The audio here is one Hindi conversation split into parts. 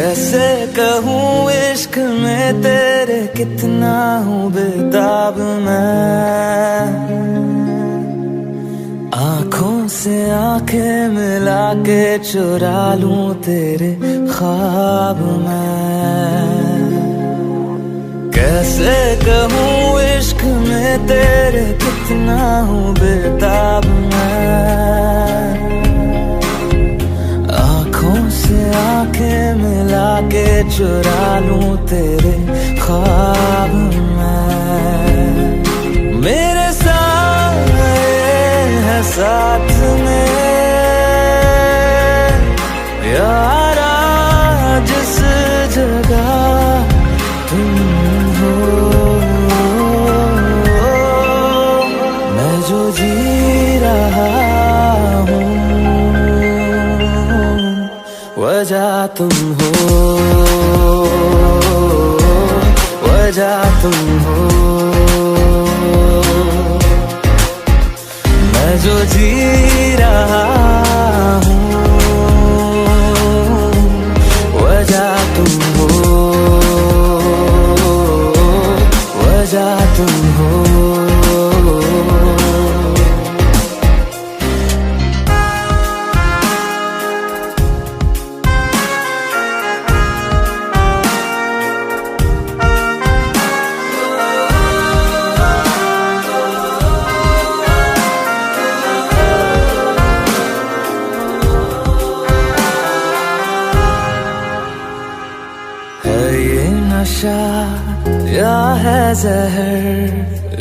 कैसे कहूँ इश्क में तेरे कितना हूँ बेताब मैं, आँखों से आंखें मिला के चुरा लूं तेरे ख्वाब मैं। कैसे कहूँ इश्क में तेरे कितना हूँ बेताब मैं, आँखों से आंखें मिला के चुरा लूं तेरे ख्वाब मैं। मेरे साए है साथ में यारा जिस जगह तुम हो, मैं जो जी रहा हूँ वजह तुम हो, वजह तुम हो। मैं जो जी रहा हूँ वजह तुम हो, वजह तुम हो। नशा या है जहर,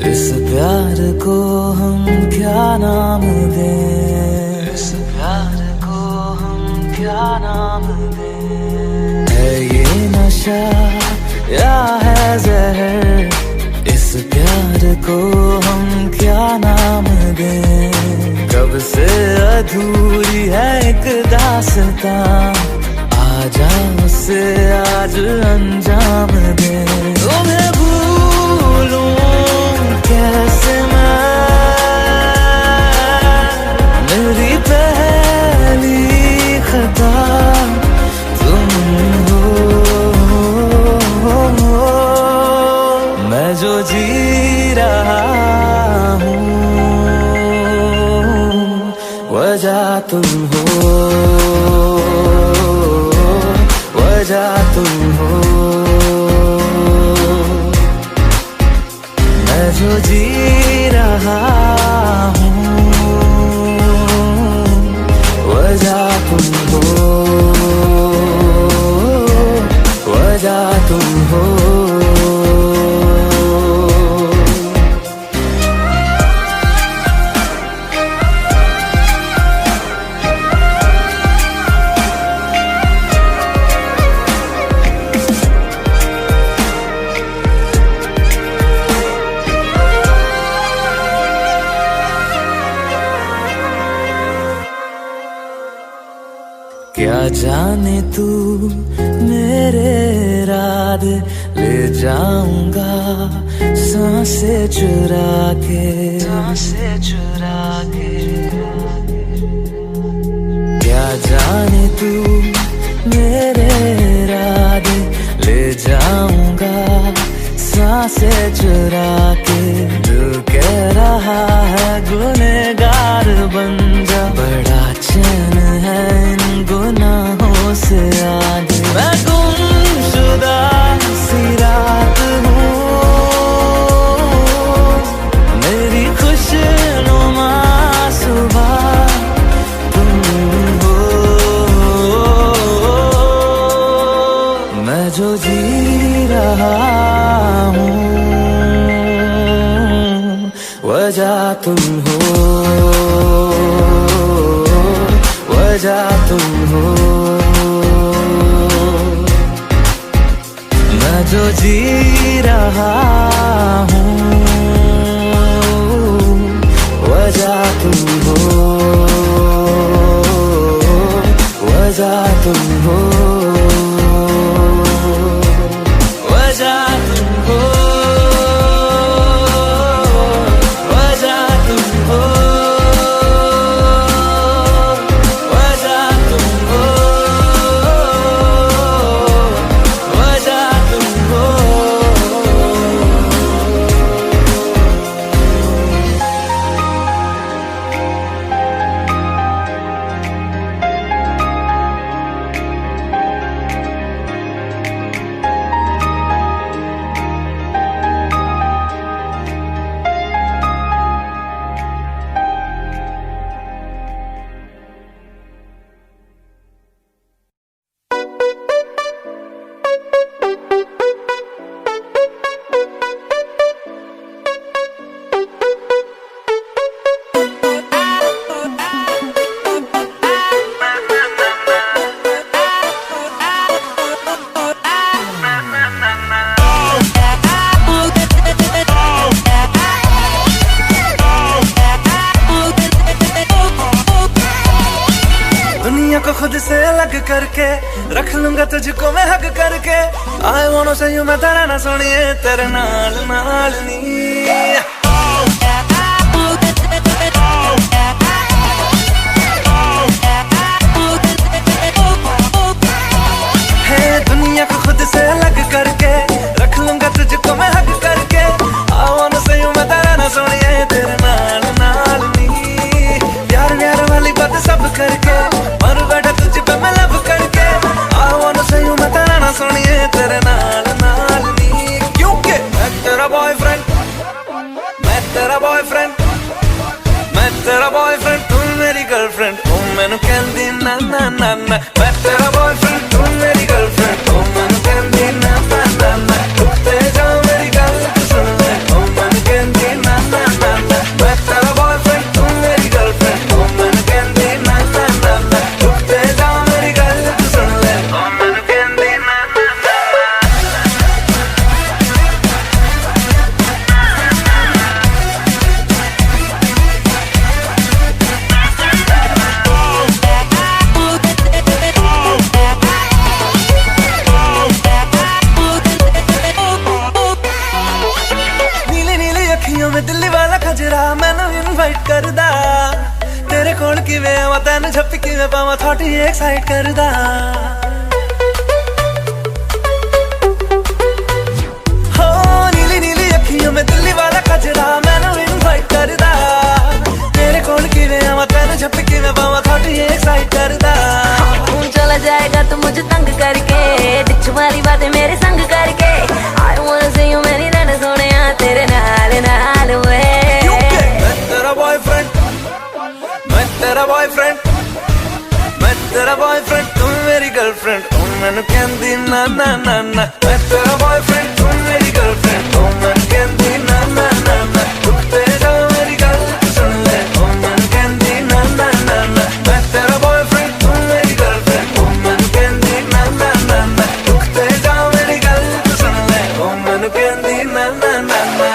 इस प्यार को हम क्या नाम दें, इस प्यार को हम क्या नाम दें। है ये नशा या है जहर, इस प्यार को हम क्या नाम दें। कब से अधूरी है एक दास्तां, आजा मुझसे आज अंजाम दे। तुम्हें भूलूं कैसे मैं, मेरी पहली खता तुम हो। मैं जो जी रहा हूँ वजह तुम हो, वजह तुम हो। मैं जो जी रहा हूँ वजह तुम हो, वजह तुम हो। क्या जाने तू मेरे इरादे ले जाऊंगा सांसें चुरा के, सांसें चुरा के। क्या जाने तू मेरे इरादे ले जाऊंगा सांसें चुरा के। दिल कह रहा है गुनहगार बन जा, बड़ा चैन है इन गुनाहों से आगे। मैं गुमशुदा सी रात हूँ, मेरी खुशनुमा सुबह तुम हो। मैं जो जी रहा हूँ वजह तुम हो, वजह तुम हो। मैं जो जी रहा हूँ वजह तुम हो, वजह तुम हो, वजह तुम हो, वजह तुम हो। करके रख लूंगा तुझको मैं हक करके। आई वांट टू से यू मैं तेरा ना सोनिए तेरे नाल नाल नी। दुनिया को खुद से अलग करके रख लूंगा तुझको मैं हक करके। I wanna say you मैं तेरा ना सोनिए तेरे नाल नाल नी। प्यार प्यार वाली बात सब करके मर बैठा तुझ पे मैं लब करके। I wanna say you मैं तेरा ना सोनिए तेरे नाल नाल नी। क्योंकि मैं तेरा बॉयफ्रेंड, मैं तेरा बॉयफ्रेंड, मैं तेरा बॉयफ्रेंड, तू मेरी गर्लफ्रेंड। ओ मैनू कहंदी ना ना ना ना। मैं तेरा बॉयफ्रेंड, तू मेरी गर्लफ्रेंड। ओ मैनू कहंदी ना ना ना ना। उत्ते जा मेरी गल तू सुन ले। ओ मैनू कहंदी ना ना ना ना। मैं तेरा बॉयफ्रेंड, तू मेरी गर्लफ्रेंड। ओ मैनू कहंदी ना ना ना ना। उत्ते जा मेरी गल तू सुन ले। ओ मैनू कहंदी ना ना ना। मैं दिल्ली वाला खजरा मैनू इनवाइट करदा। तेरे कोल किवें आवां तैनू झप्पी किवें पावां थोड़ी एक्साइट करदा। हो नीली नीली अखियों में दिल्ली वाला खजरा मैनू इनवाइट करदा। तेरे कोल किवें आवां तैनू झप्पी किवें पावां थोड़ी एक्साइट करदा। तू चला जाएगा तू मुझे तंग करके डिच वाली बातें मेरे संग करके। I wanna see you मेरी रन सोनिया तेरे नाल नाल वे। मैं तेरा बॉयफ्रेंड, मैं तेरा बॉयफ्रेंड, मैं तेरा बॉयफ्रेंड, तू मेरी गर्लफ्रेंड। ओ मैनू कहंदी ना ना ना ना। मैं तेरा बॉयफ्रेंड, तू मेरी गर्लफ्रेंड। ओ मैनू कहंदी ना ना ना ना। उत्ते जा मेरी गल तू सुन ले। ओ मैनू कहंदी ना ना ना ना। मैं तेरा बॉयफ्रेंड, तू मेरी गर्लफ्रेंड। ओ मैनू कहंदी ना ना ना ना। उत्ते जा मेरी गल तू सुन ले। ओ मैनू कहंदी ना ना ना ना।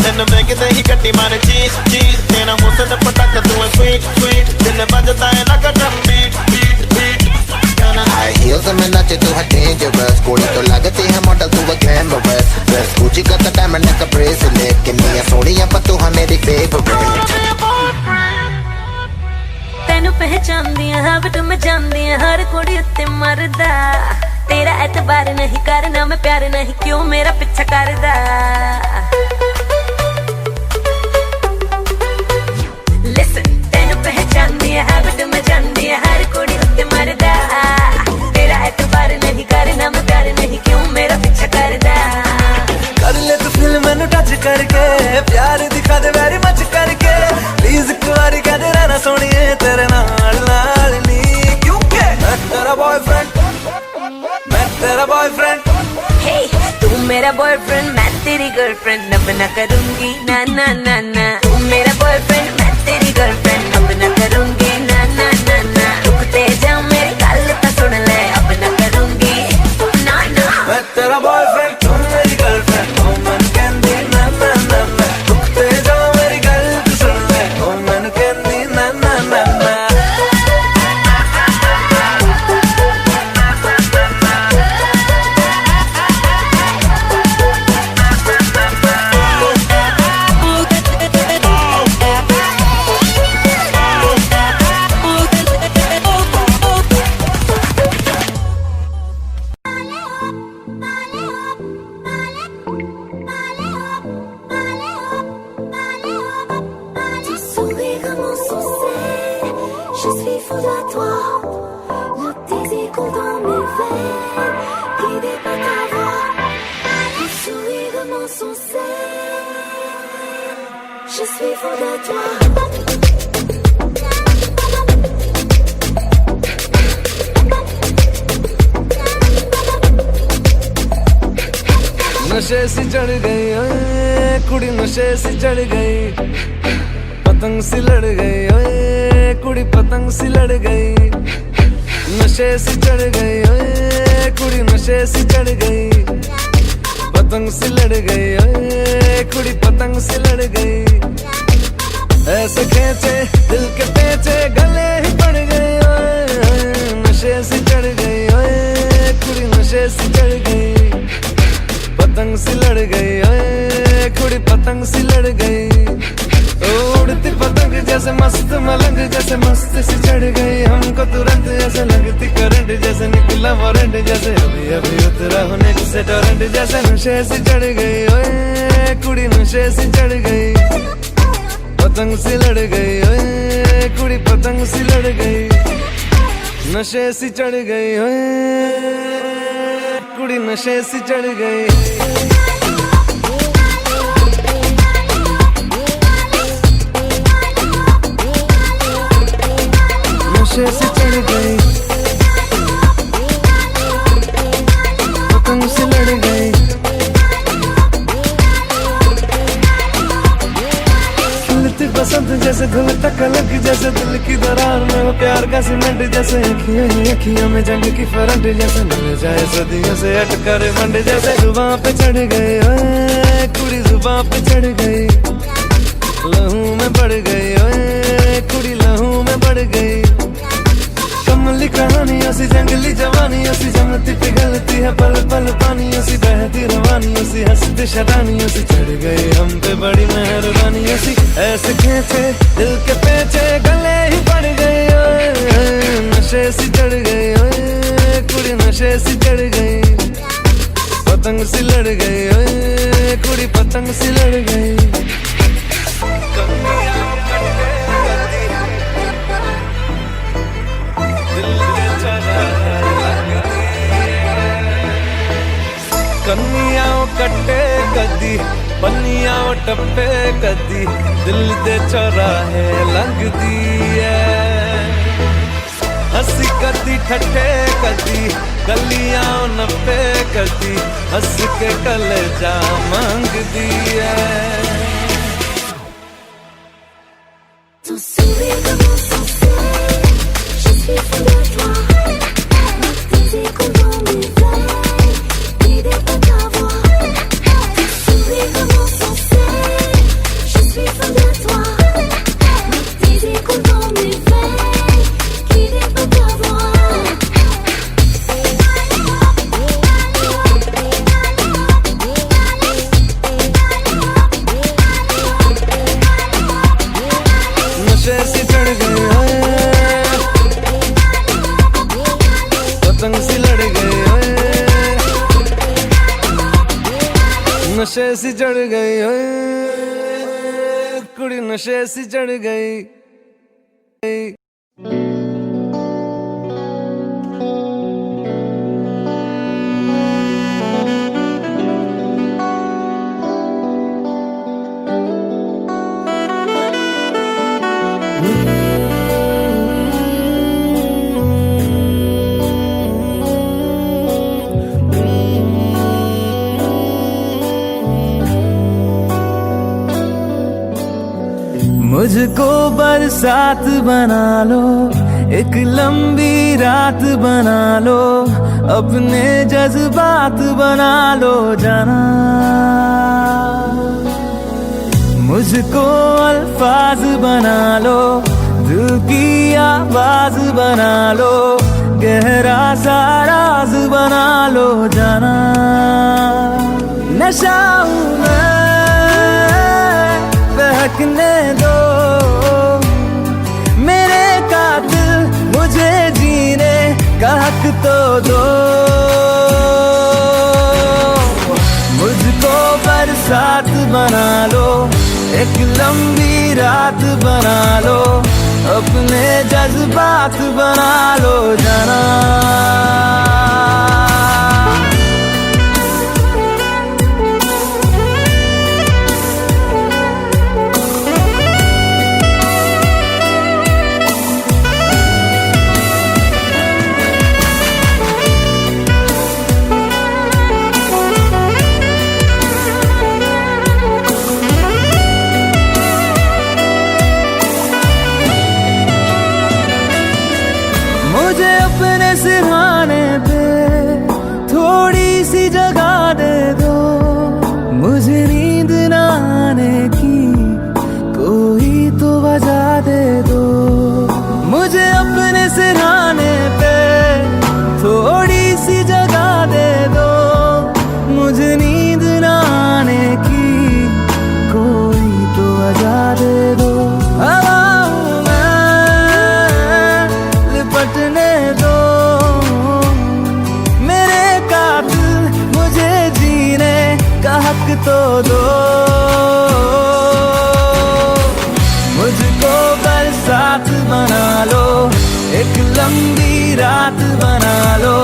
ਤੈਨੂੰ ਵੇਖਦੇ ਹੀ ਕੱਟੀ ਮਾਰੇ ਚੀਜ਼ ਚੀਜ਼ ਤੇਰਾ ਹੁਸਨ ਪਟਕ ਤੂੰ ਸਵੀਟ ਸਵੀਟ ਦਿਲ ਵੱਜਦਾ ਹੈ ਨਾ ਕਦਮ beat beat beat High heels and मैं नाचे तू है dangerous कोड़ी तो लगती है मॉडल तू है glamorous Dress Gucci का तो diamond का bracelet किन्नियां सोनियां पर तू है मेरी favorite ਤੈਨੂੰ ਪਹਿਚਾਨਦੀਆਂ ਹਾਂ ਬਟ ਮੈਂ ਜਾਣਦੀਆਂ ਹਰ ਕੁੜੀ ਉੱਤੇ ਮਰਦਾ। ਤੇਰਾ ਐਤਬਾਰ ਨਹੀਂ ਕਰਨਾ ਮੈਂ ਪਿਆਰ ਨਹੀਂ ਕਿਉਂ ਮੇਰਾ ਪਿੱਛਾ ਕਰਦਾ। Listen ਤੈਨੂੰ ਪਹਿਚਾਨਦੀਆਂ ਹਾਂ ਬਟ ਮੈਂ ਜਾਣਦੀਆਂ ਹਰ ਕੁੜੀ ਉੱਤੇ ਮਰਦਾ। ਤੇਰਾ ਐਤਬਾਰ ਨਹੀਂ ਕਰਨਾ ਮੈਂ ਪਿਆਰ ਨਹੀਂ ਕਿਉਂ ਮੇਰਾ ਪਿੱਛਾ ਕਰਦਾ। कर ले तू फिल्म मैनू टच करके प्यार दिखा दे वेरी मच करके प्लीज एक बारी कह दे रहना सोनिए तेरे नाल नाल नी। क्योंकि मैं तेरा बॉयफ्रेंड, मैं तेरा बॉयफ्रेंड। Hey, तू मेरा बॉयफ्रेंड मैं तेरी गर्लफ्रेंड अब ना करूंगी ना ना ना ना। तू मेरा बॉयफ्रेंड मैं तेरी गर्लफ्रेंड अब ना करूंगी ना ना ना ना। रुकते जा मेरी गल तो सुन ले अब ना करूंगी ना ना। मैं तेरा बॉयफ्रेंड, तू मेरी गर्लफ्रेंड। ओ मैनू कहंदी ना ना ना ना। रुकते जा मेरी गल तू सुन ले। ओ मैनू कहंदी ना ना ना ना। Ton sourire m'insensé, je suis fou de toi. Le désir coule dans mes veines, guidé par ta voix. Ton sourire m'insensé, je suis fou de toi. नशे सी चढ़ गई ओए कुड़ी नशे सी चढ़ गई पतंग सी लड़ गई ओए कुड़ी पतंग सी लड़ गई नशे सी चढ़ गई ओए कुड़ी नशे सी चढ़ गई पतंग सी लड़ गई ओए कुड़ी पतंग सी लड़ गई ऐसे खेचे दिल के पेचे गले ही पड़ गए ओए नशे से चढ़ गई ओए कुड़ी नशे से चढ़ गई पतंग सी लड़ गई ओए कुड़ी पतंग सी लड़ गई उड़ती पतंग जैसे मस्त मलंग जैसे मस्त सी चढ़ गई हमको तुरंत ऐसे लगती करंट जैसे निकला वारंट जैसे अभी अभी उतरा होने से टोरेंट जैसे नशे से चढ़ गई ओए कुड़ी नशे से चढ़ गई पतंग सी लड़ गई ओए कुड़ी पतंग सी लड़ गई नशे सी चढ़ गई ओए कुड़ी नशे सी चढ़ गई नशे से चढ़ गई पतंग से लड़ गई खिलती बसंत जैसे धुलता कलक जैसे दिल की दरार में वो प्यार का सीमेंट जैसे अखियों ही अखियों में जंग की फरंट जैसे मिल जाए सदियों से अटकर मंड जैसे जुबां पे चढ़ गई ओए कुड़ी जुबां पे चढ़ गई लहू में बढ़ गई ओए कुड़ी लहू में बढ़ गई कमली कहानियों सी जंगली जवानियों सी जमती पिघलती है पल पल पानियों सी बहती रवानियों सी हंसती शरानियों सी चढ़ गई हम पे बड़ी मेहरबानियों सी ऐसे खेचे दिल के पेचे गले ही पड़ गई ओए नशे सी चढ़ गई ओए कुड़ी नशे सी चढ़ गई पतंग सी लड़ गई ओए कुड़ी पतंग सी लड़ गई कन्नियाओ कट्टे कदी बन्नियाओ टप्पे कदी दिल दे चौराहे लगदी है हंसी कदी ठट्ठे कदी गलियाओ नप्पे कदी हंस के कलेजा मांगदी है Ton sourire comment sincère, je suis fou de toi. Avec tes échos dans mes veines, l'idée de t'avoir. Ton sourire comment sincère, je suis fou de toi. Avec tes échos dans mes veines, l'idée de t'avoir. नशे से चढ़ गई ओए पतंग सी लड़ गई ओए नशे से चढ़ गई ओए कुड़ी नशे से चढ़ गई मुझको बरसात बना लो एक लंबी रात बना लो अपने जज्बात बना लो जाना मुझको अल्फाज बना लो दिल की आवाज बना लो गहरा सा राज बना लो जाना नशा हूं मैं बहकने दो मेरे कातिल मुझे जीने का हक तो दो मुझको बरसात बना लो एक लंबी रात बना लो अपने जज्बात बना लो जाना मुझे अपने सिरहाने पे थोड़ी सी जगह दे दो मुझे नींद न आने की कोई तो वजह दे दो मुझे अपने सिरहाने पे हक तो दो, मुझको बरसात बना लो, एक लंबी रात बना लो,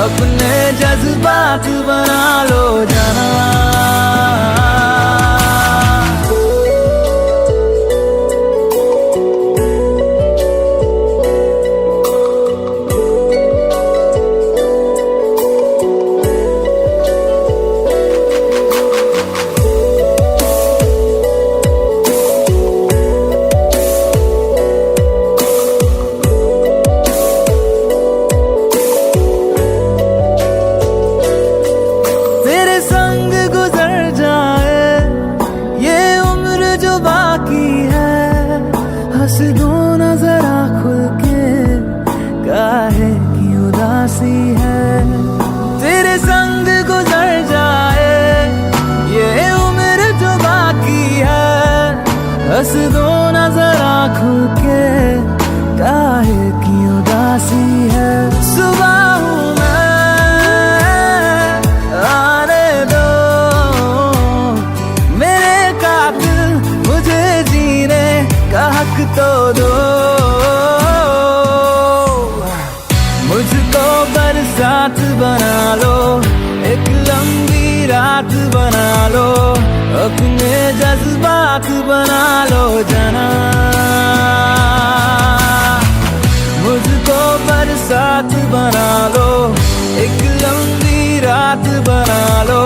अपने जज्बात बना लो जाना। हंस दो ना जरा खुल के, काहे की उदासी है, तेरे संग गुजर जाए ये उम्र जो बाकी है। हंस दो ना जरा खुल के, काहे की उदासी है। सुबह हूँ मैं, आने दो मेरे कातिल, मुझे जीने का हक तो दो, मुझको बरसात बना लो, एक लंबी रात बना लो, अपने जज्बात बना लो जाना। मुझको बरसात बना लो, एक लंबी रात बना लो,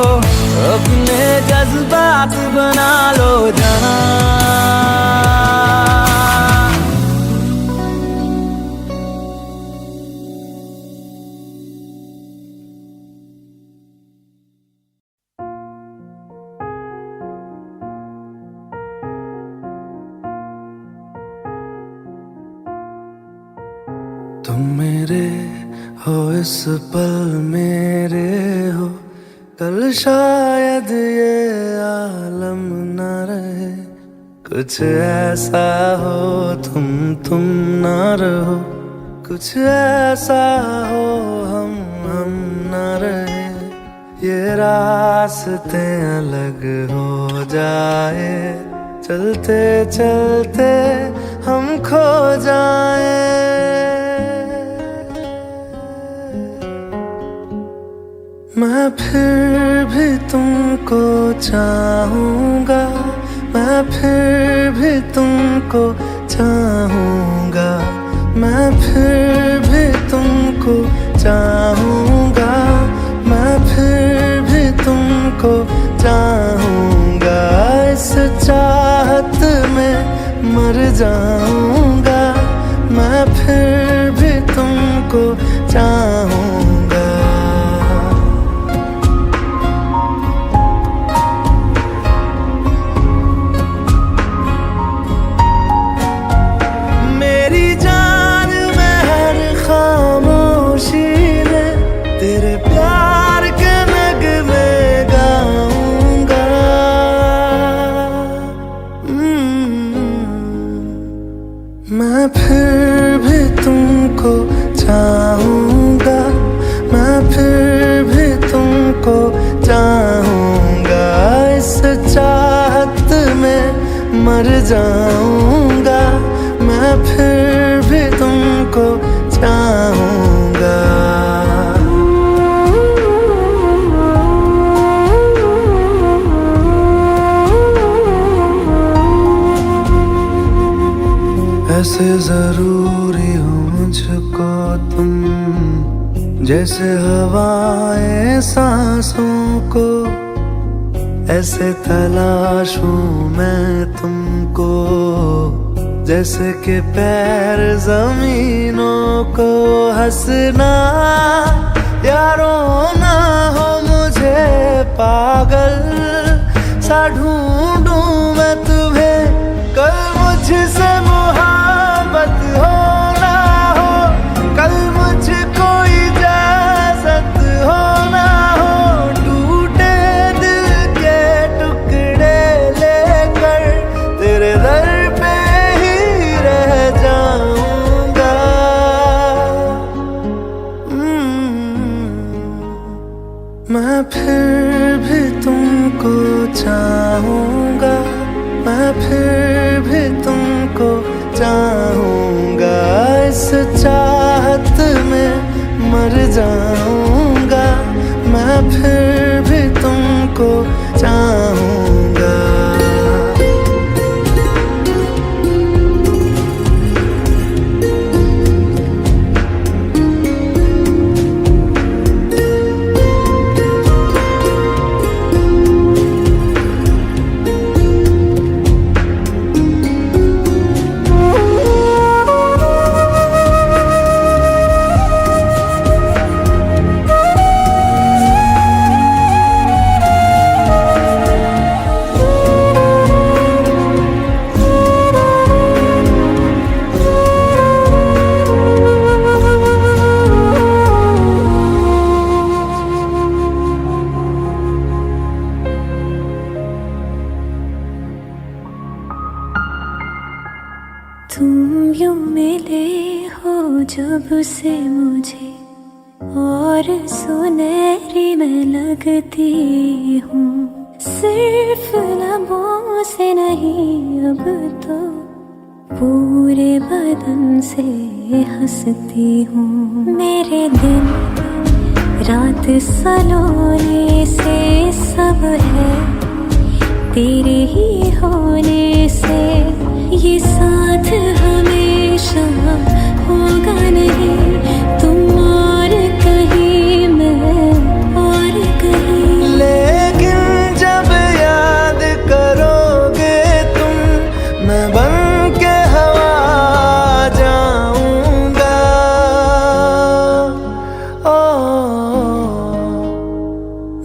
अपने जज्बात बना लो जाना। तुम मेरे हो इस पल मेरे हो, कल शायद ये आलम न रहे। कुछ ऐसा हो तुम ना रहो, कुछ ऐसा हो हम न रहे। ये रास्ते अलग हो जाए, चलते चलते हम खो जाए। मैं फिर भी तुमको चाहूँगा, मैं फिर भी तुमको चाहूँगा, मैं फिर भी तुमको चाहूँगा, मैं फिर भी तुमको चाहूँगा। इस चाहत में मर जाऊँगा, मैं फिर भी तुमको चाहूँगा। मैं फिर भी तुमको चाहूँगा, मैं फिर भी तुमको चाहूँगा। इस चाहत में मर जाऊँगा, मैं फिर भी तुमको चाहूँगा। ऐसे जरूरी हो मुझको तुम, जैसे हवाएं सांसों को। ऐसे तलाशूं मैं तुमको, जैसे कि पैर जमीनों को। हंसना या रोना हो मुझे पागल सा ढूंढूं मैं तुम्हें। कल मुझसे मोहब्बत हो ना हो, कल मुझको इजाजत हो ना हो। टूटे दिल के टुकड़े लेकर तेरे दर पे ही रह जाऊंगा। मैं फिर भी तुमको चाहूंगा, मैं फिर भी तुमको चाहूंगा, इस चाहत में मर जाऊंगा, मैं फिर भी तुमको चाहूंगा। तुम यूं मिले हो जब से मुझे, और सुनहरी मैं लगती हूँ, सिर्फ लबों से नहीं अब तो पूरे बदन से हंसती हूँ। मेरे दिन रात सलोने से सब है तेरे ही होने से, ये साथ हमेशा होगा नहीं, तुम और कहीं मैं और कहीं। लेकिन जब याद करोगे तुम, मैं बन के हवा जाऊंगा।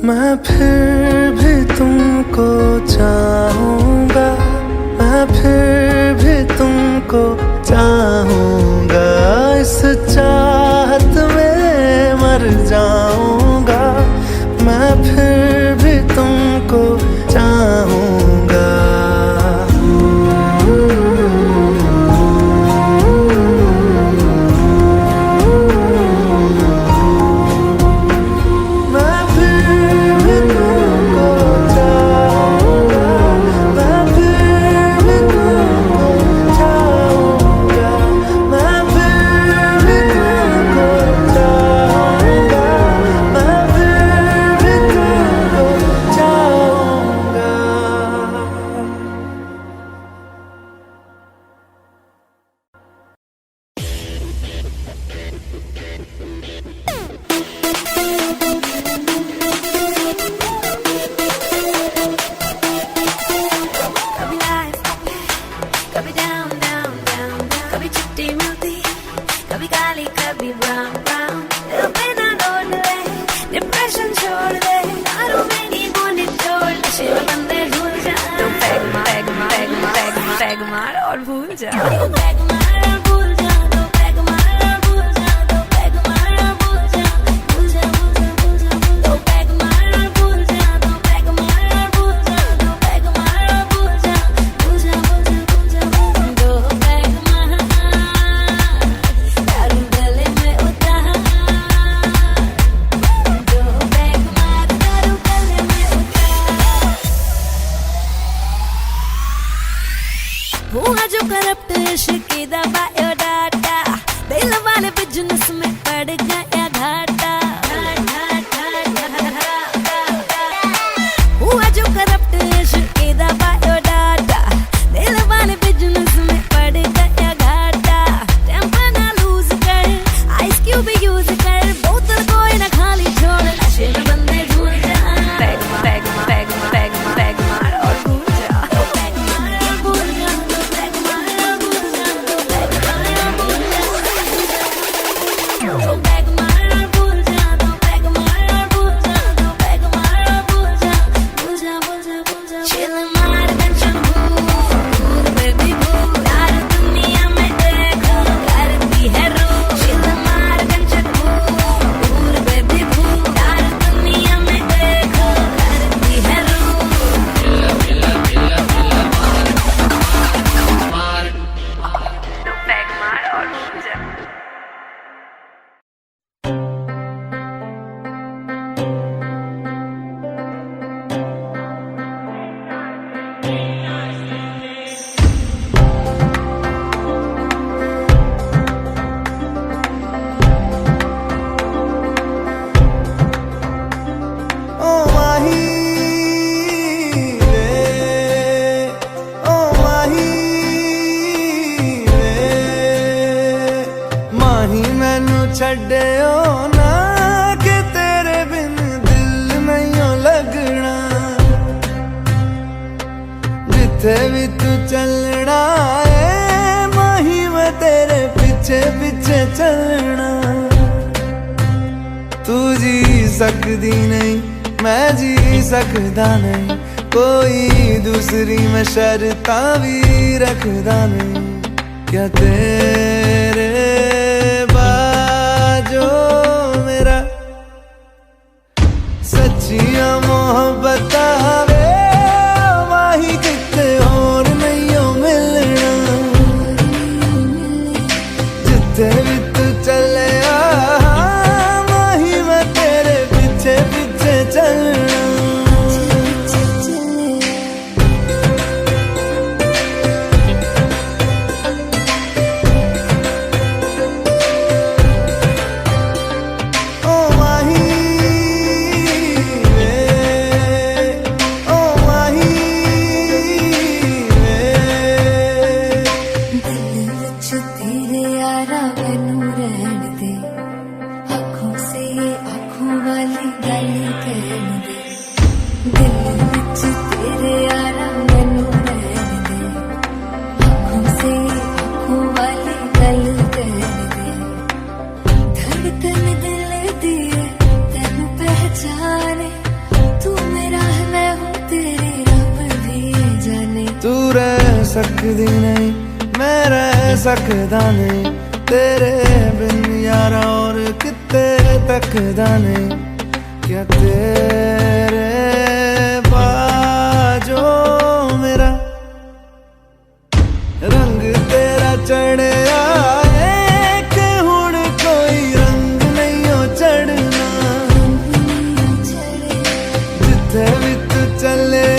मैं फिर भी तुमको चाहूंगा, मैं फिर भी तुमको चाहूंगा, इस चाहत में मर जाऊंगा, मैं फिर भी तुमको चाहूंगा। और भूल जा। हुआ जो करप्ट इश्क दा बायोडाटा, दिल वाले बिजनेस में पड़ गया घाटा। हुआ जो करप्ट इश्क दा बायोडाटा, दिल वाले बिजनेस में पड़ गया घाटा। टेम्पर ना लूज कर, आइस क्यूब यूज कर, बोतल कोई ना खाली छोड़, नशे में बंदे झूल जा। पैग मार और भूल जा। सकदी नहीं, मैं जी सकदा नहीं, कोई दूसरी मैं शर्तां भी रखदा नहीं। क्या तेरे बाजो मेरा सच्चियां मोहब्बत वे माही किते और नहीं हो मिलना, जिथे भी तू चले माही मैं तेरे पीछे पीछे चलना। तू रह सकदी नहीं, मैं रह सकदा नहीं, तेरे बिन यारा और किते तकदा नहीं। क्या तेरे बाजो मेरा रंग तेरा चढ़े आए कि हुण कोई रंग नहीं हो चढ़ना, जिथे भी तू चले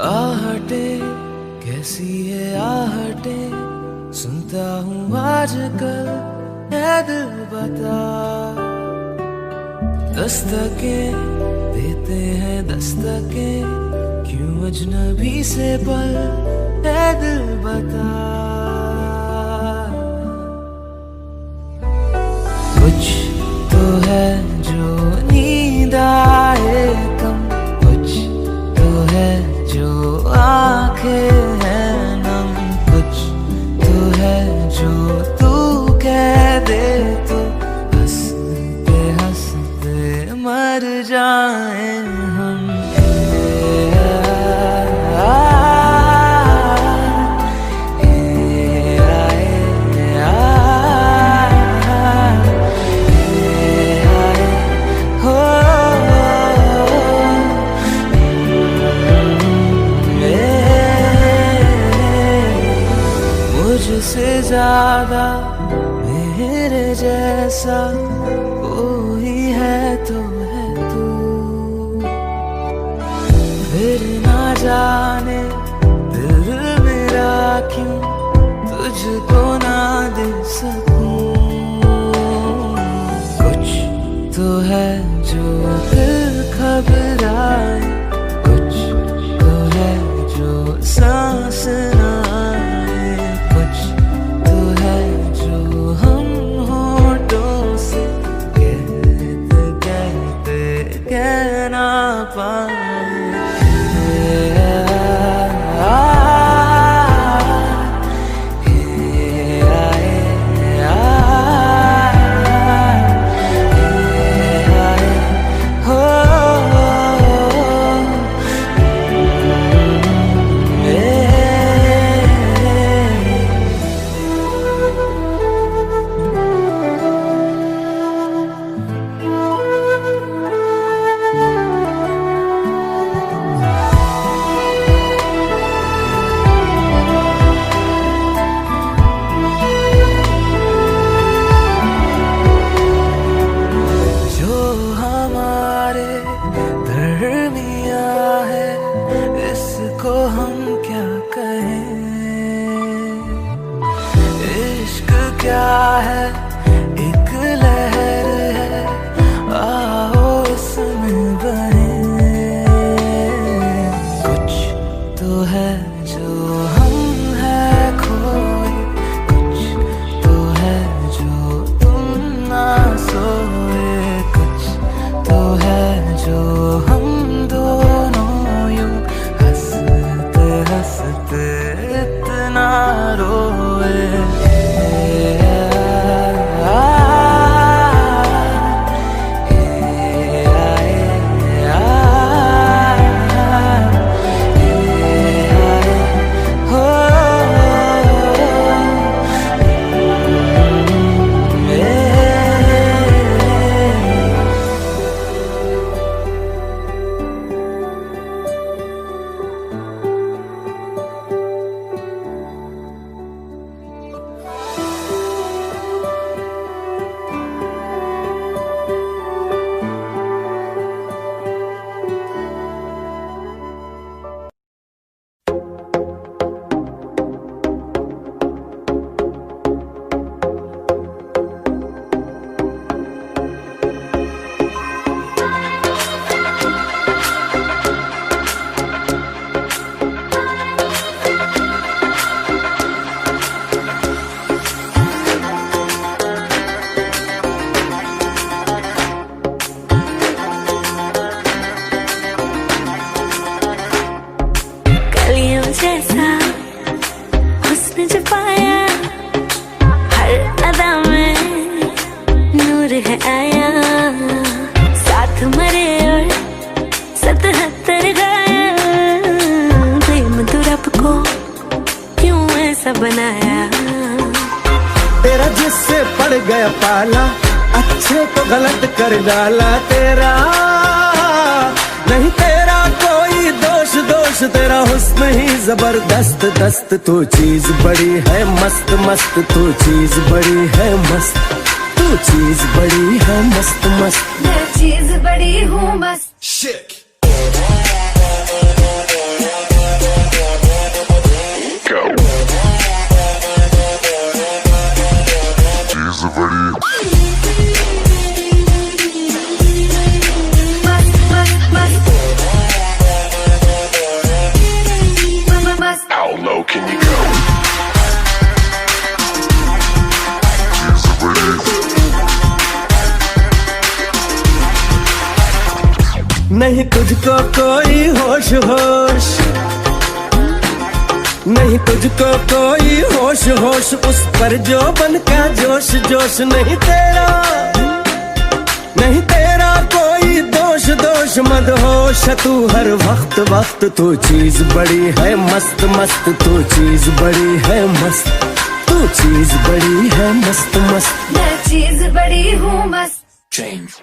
आहटे कैसी है आहटे, सुनता हूँ आजकल है दिल बता, दस्तकें देते हैं दस्तकें, क्यों अजनबी से पल है दिल बता। कुछ तो है जो नींद आए कम, कुछ तो है जो आंखें हैं नम, कुछ तो है जो तू कह दे तो हंसते हंसते मर जाए हम। मुझसे ज्यादा मेरे जैसा कोई है तो है तू, फिर ना जाने दिल मेरा क्यों तुझको ना दे सकूं। कुछ तो है जो दिल घबराए, कुछ तो है जो सांस ना आए, कुछ तो है जो हम होठों से कहते कहते कह ना पाए। इसको हम क्या कहें, इश्क क्या है, एक लहर है, आओ इसमें बहे। कुछ तो है जो हम है खोए, कुछ तो है जो तुम ना सोए, कुछ तो है जो हम दोनों यूं हंसते हंसते इतना रोए। जैसा हुस्न जो पाया, हर अदा में नूर है आया, साथ मरे और 77 गाया, प्रेम तो रब को क्यों ऐसा बनाया। तेरा जिससे पड़ गया पाला, अच्छे को गलत कर डाला, तेरा नहीं तेरा कोई दोष, दोष तेरा हुस्न ही जबरदस्त दस्त। तू चीज बड़ी है मस्त मस्त, तू चीज बड़ी है मस्त, तू चीज बड़ी है मस्त मस्त। मैं चीज बड़ी हूँ मस्त। Shit. How low can you go? नहीं तुझको कोई होश होश, नहीं तुझको कोई होश होश, उस पर जो बन का जोश जोश। नहीं तेरा, नहीं तेरा कोई दोष दोष, मदहोश तू हर वक्त वक्त। तू चीज बड़ी है मस्त मस्त, तू चीज बड़ी है मस्त, तू चीज बड़ी है मस्त मस्त। मैं चीज बड़ी हूँ मस्त। Change.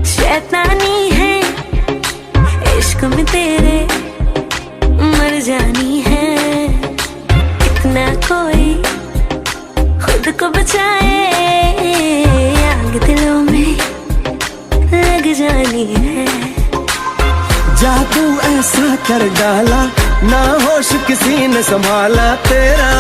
शैतानी है इश्क में तेरे, मर जानी है, इतना कोई खुद को बचाए, आग दिलों में लग जानी है। जादू ऐसा कर डाला, ना होश किसी ने संभाला, तेरा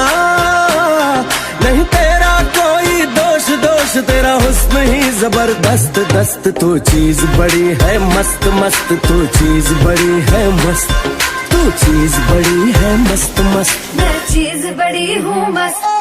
नहीं तेरा कोई दोष दोष, तेरा हुस्न ही जबरदस्त दस्त। तू चीज बड़ी है मस्त मस्त, तू चीज बड़ी है मस्त, तू चीज बड़ी है मस्त मस्त। मैं चीज बड़ी हूँ मस्त।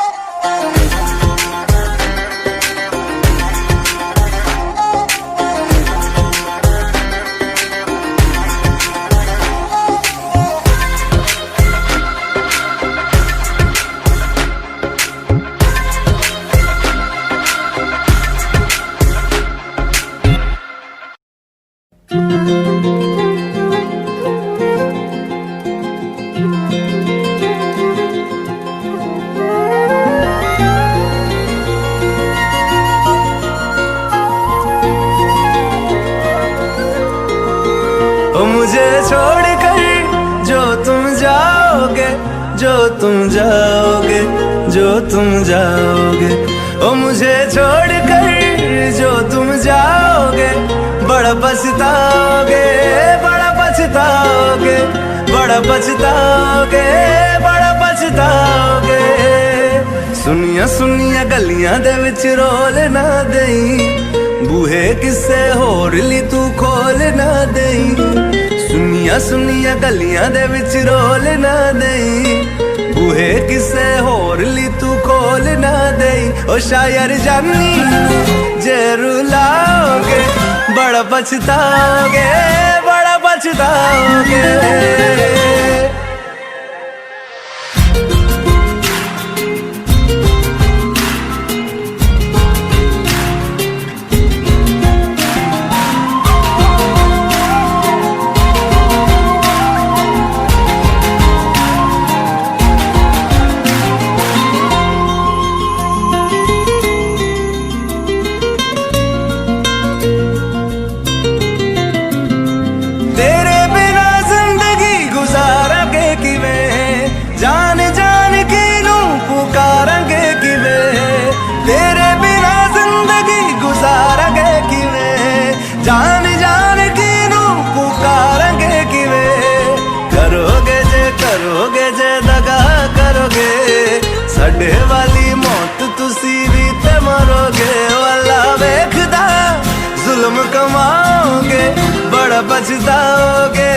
तुम जाओगे, जो तुम जाओगे, ओ मुझे छोड़ कर जो तुम जाओगे, बड़ा पछताओगे, बड़ा पछताओगे, बड़ा पछताओगे, बड़ा पछताओगे। सुनिया सुनिया गलियां दे विच रोल ना देई, बूहे किसे होर ली तू खोल ना देई। सुनिया सुनिया गलियां दे विच रोल ना देई, बूहे किसे होर ली तू खोल ना देई। ओ शायर जानी जे रुलाओगे, बड़ा पछताओगे, बड़ा पछताओगे। जान जान की नू पुकारेंगे किवें, करोगे जे दगा करोगे, साडे वाली मौत तुसी भी ते मरोगे। वाला वेखदा जुल्म कमाओगे, बड़ा पछताओगे,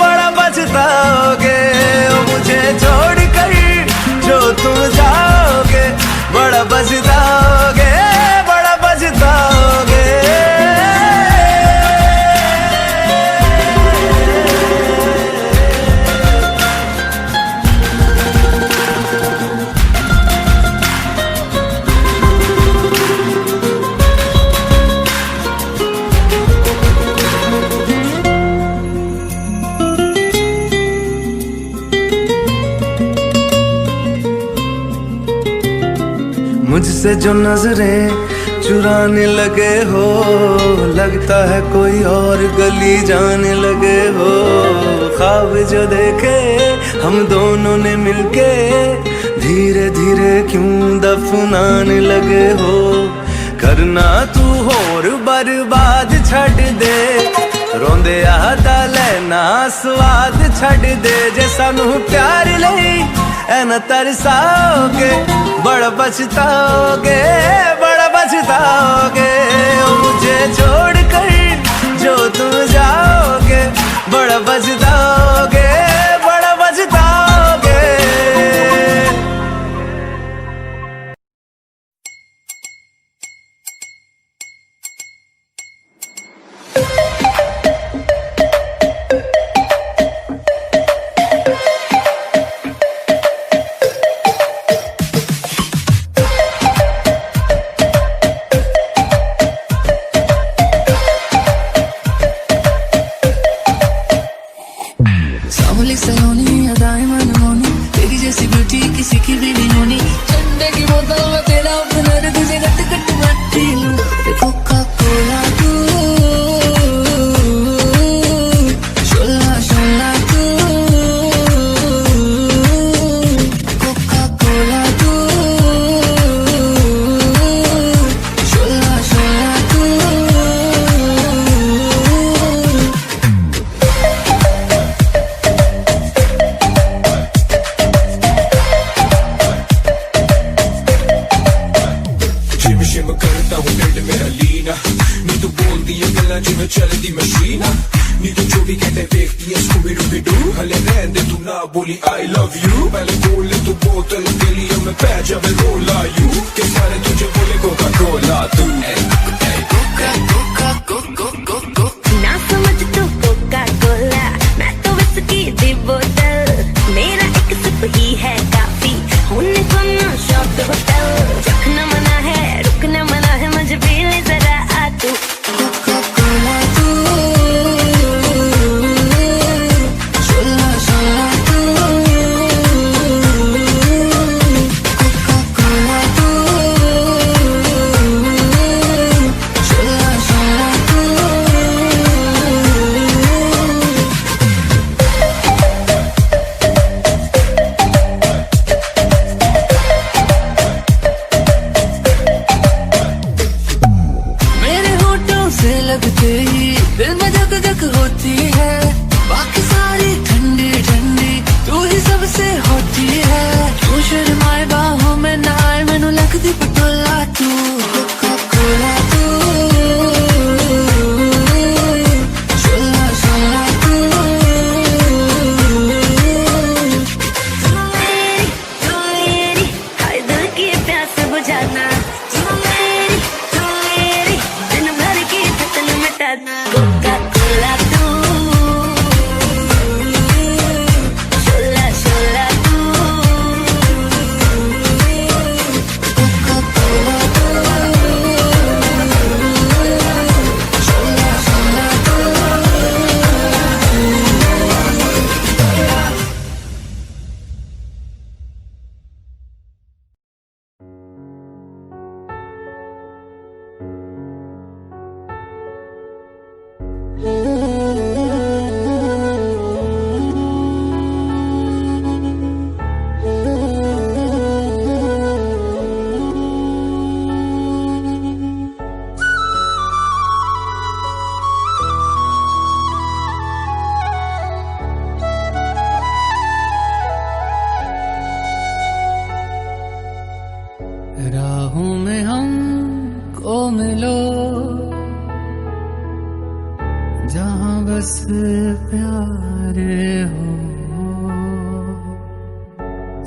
बड़ा पछताओगे। ओ मुझे छोड़ कर जो तुम जाओगे, बड़ा पछताओगे, बड़ा पछताओगे। मुझसे जो नजरें चुराने लगे हो, लगता है कोई और गली जाने लगे हो। ख्वाब जो देखे हम दोनों ने मिलके, धीरे धीरे क्यों दफनाने लगे हो। करना तू होर बर्बाद छड़ दे, रोंदे आदा लेना स्वाद छड़ दे। जे सानू प्यार लई ऐना तरसाओगे, बड़ा पछताओगे, बड़ा पछताओगे। मुझे छोड़ कर जो तुम जाओगे, बड़ा पछताओगे, बड़ा पछताओगे। दी पटोला तू कोका कोला तू शोला शोला तू मेरी हर दिल की प्यास बुझाना तू मेरी दिन भर की थकन मिटाना कोका कोला तू शोला शोला तू कोका कोला तू शोला शोला तू राहों में हमको मिलो जहाँ बस प्यार हो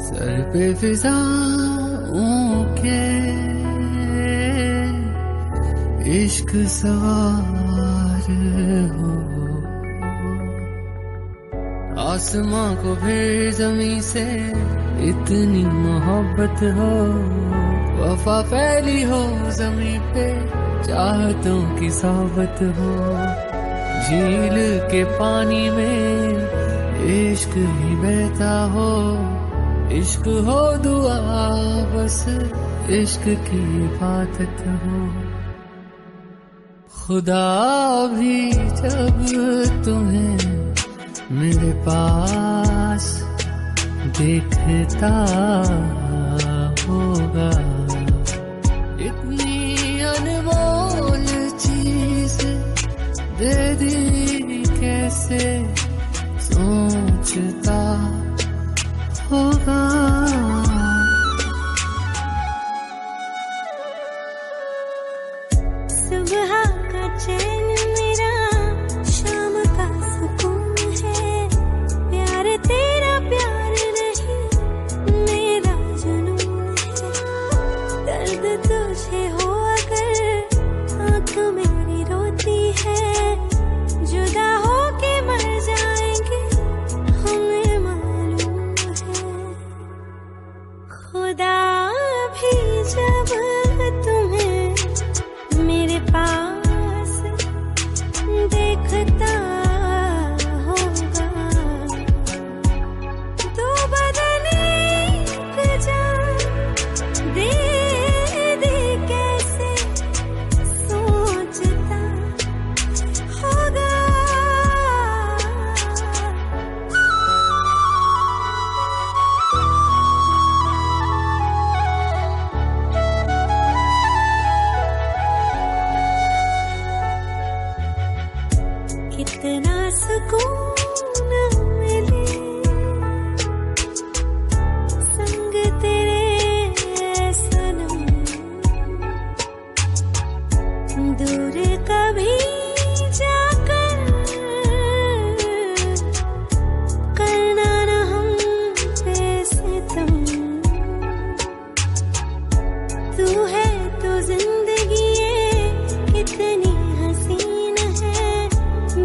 सर पे फिजाओं के इश्क सवार हो आसमां को फिर जमीन से इतनी मोहब्बत हो वफा फैली हो जमीन पे चाहतों की सोबत हो झील के पानी में इश्क ही बहता हो इश्क हो दुआ बस इश्क की इबादत हो खुदा भी जब तुम्हें मेरे पास देखता होगा इतनी अनमोल चीज दे दी कैसे सोचता होगा सुबह का चैन मेरा शाम का सुकून है प्यार तेरा प्यार नहीं मेरा जुनून है दर्द तुझे हो अगर आँख मेरी रोती है जुदा होके मर जाएंगे हमें मालूम है खुदा भी जब तुम्हें मेरे पास देखता होगा दो बदन एक जान दे दे कैसे सोचता होगा कितना सुकून मिले संग तेरे सनम दूर कभी जाकर करना न हम पे सितम तू है तो जिंदगी ये कितनी हसीन है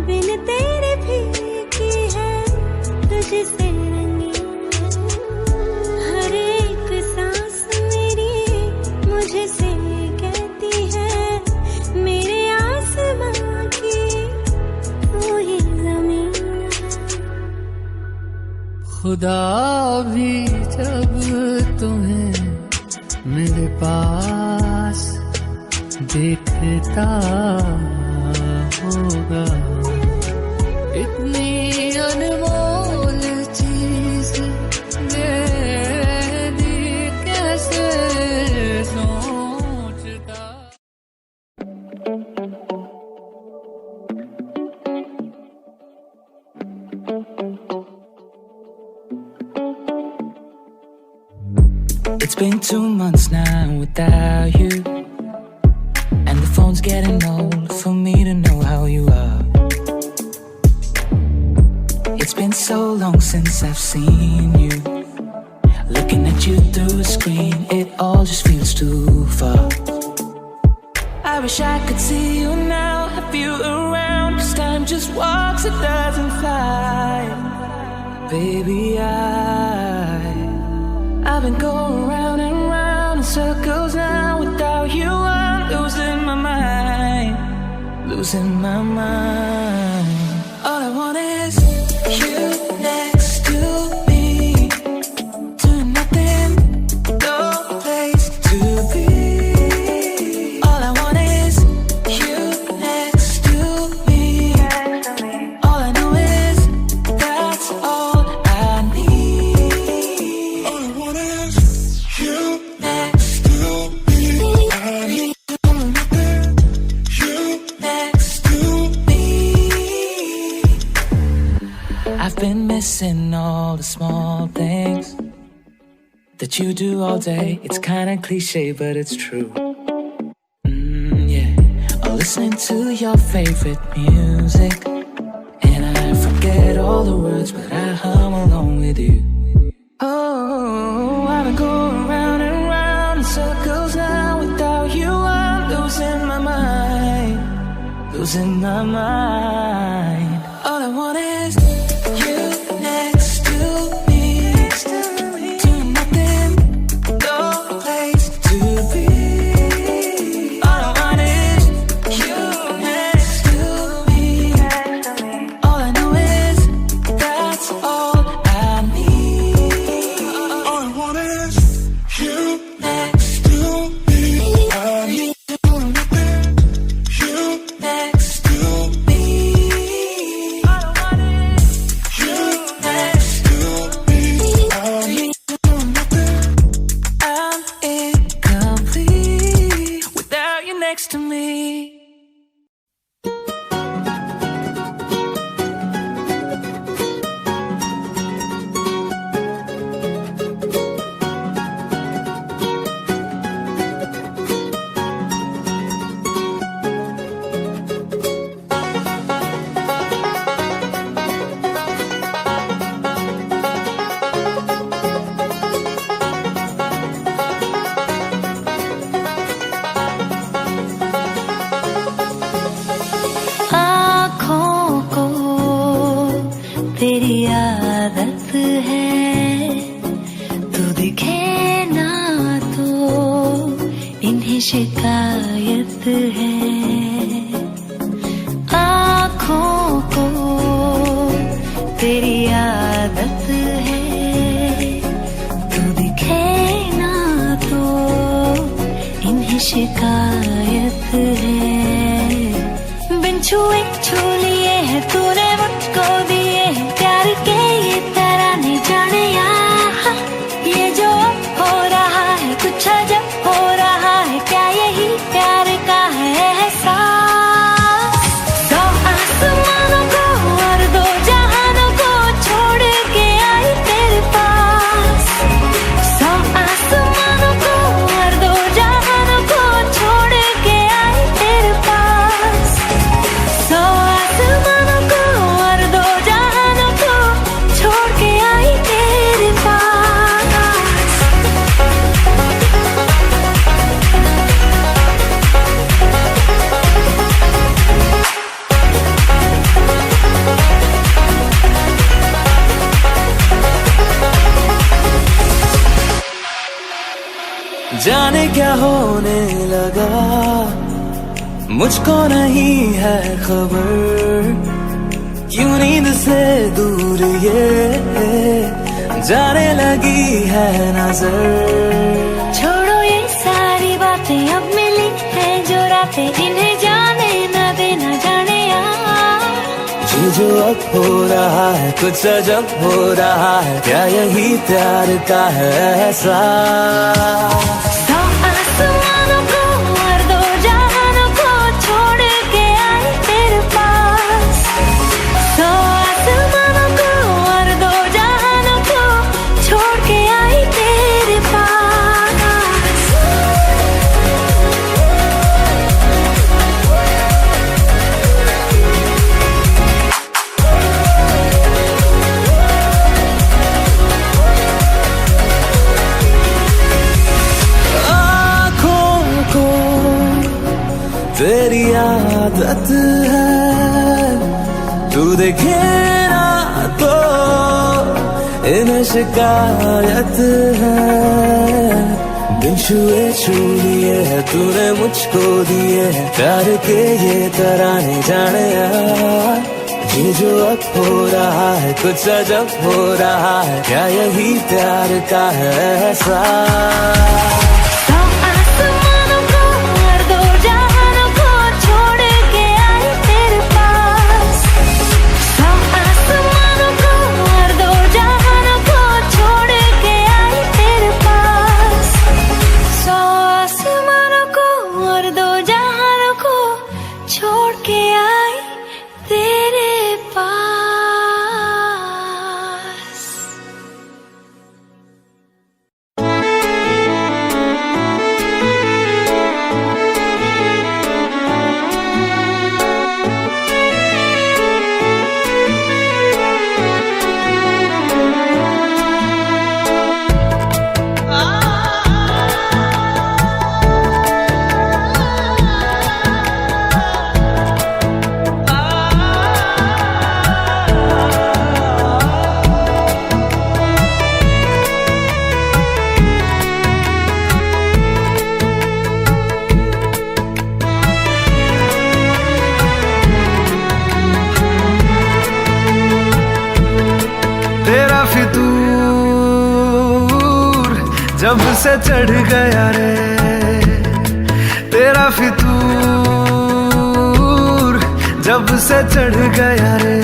बिन तेरे फीकी है तुझसे रंगीन हर एक सांस मेरी मुझसे कहती है मेरे आसमां की तू ही जमीन है खुदा भी जब तुम्हें मेरे पास देखता होगा इतनी अनमोल चीज दे दी कैसे सोचता It's been 2 months now without you, and the phone's getting old for me to know how you are. It's been so long since I've seen you. Looking at you through a screen, it all just feels too far. I wish I could see you now, have you around, 'cause time just walks, it doesn't fly. Baby, I've been going round and round in circles now. Without you I'm losing my mind, losing my mind. All I want is you next to me, doing nothing, no place to be. All I want is you next to me. All I know is that's all I need. All I want is you next to me. I need doing nothing, you next to me. I've been missing all the small things that you do all day. It's kinda cliche, but it's true. Yeah. Or listening to your favorite music, and I forget all the words, but I hum along with you. Oh, I've been going round and round in circles now. Without you I'm losing my mind, losing my mind. All I want is you next to me, doing nothing, no place to be. All I want is you next to me. All I know is that's all I need. All I want is you next to me. I need doing nothing, you next to me. All I want is you next to me. I need doing nothing. I'm incomplete without you next to me. आँखों को तेरी आदत है, तू दिखे ना तो इन्हें शिकायत है। आँखों को तेरी आदत है, तू दिखे ना तो इन्हें शिकायत है। बिन छुए छू लिए है तूने मुझको दिए हैं प्यार के ये तराने जाने यहाँ। ये जो अब हो रहा है कुछ अजब हो रहा है, क्या यही प्यार का है एहसास? दो आसमानों को और दो जहानों को छोड़ के आई तेरे पास। सौ आसमानों को और दो जहानों को छोड़ के आई तेरे पास। सौ आसमानों को और दो जहानों को छोड़ के आई तेरे पास। जाने क्या होने लगा, मुझको नहीं है खबर, क्यों नींद से दूर ये जाने लगी है नजर। छोड़ो ये सारी बातें, अब मिली है जो रातें, इन्हें जाने न देना जाने यार। ये जो अब हो रहा है कुछ अजब हो रहा है, क्या यही प्यार का है एहसास? दो आसमानों को और दो जहानों को छोड़ के आई तेरे पास। सौ आसमानों को और दो जहानों को छोड़ के आई तेरे पास। आदत है, तू देखे ना तो इन्हें शिकायत है। बिन छुए छू लिए है तूने मुझको दिए है प्यार के ये तराने जाने यार। ये जो अब हो रहा है कुछ अजब हो रहा है, क्या यही प्यार का है एहसास। जब से चढ़ गया रे तेरा फितूर, जब से चढ़ गया रे